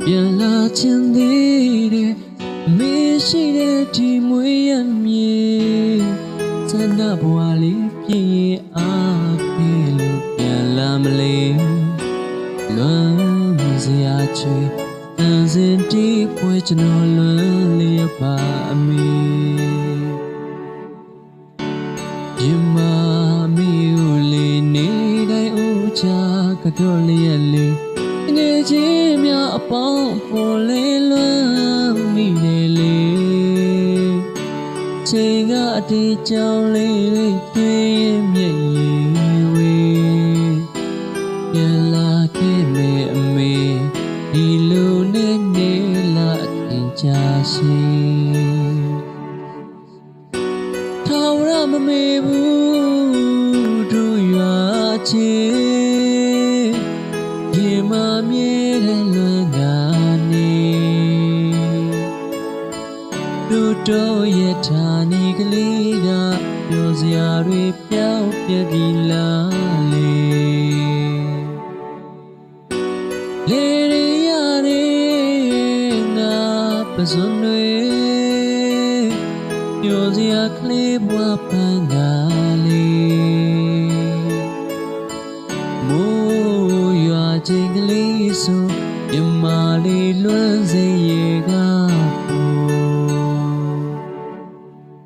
ပြန်လာခြင်းသေးတယ်မေးရှိတဲ့ဒီမွေးရမြေဆန္ဒဘဝလေးပြည့်ရဲ့အားဖြင့်လို့ပြန်လာမလဲလွမ်းစရာချွေတန်စင်တီးပွဲကျွန်တော်လွမ်းလျက်ပါအမေဒီမှာမိကိုလေးနေတိုင်းဦးချကတော့လျက်လေးငယ်ချင်းများအပေါင်းပေါ်လေးလွမ်းမိတယ်လေချိန်ကအတေးကြောင်လေးတွေးမြဲ့ရည်ဝေးပြန်လာခဲ့မယ်အမေဒီလိုနဲ့နေလာအထင်ကြရှိထာဝရမမေဘူးတို့ရွာချေရေမမြဲတဲ့လွမ်းကနေတို့တော့ရထားနေကလေးကပြောစရာတွေပြောင်းပြပြီလားလေလေရတဲ့ငါပစွန်တွေပြောစရာကလေးဘွားပန်းကလေးမိုးရွာချိန်ကလေးဆိုမြမလေးလွမ်းစေ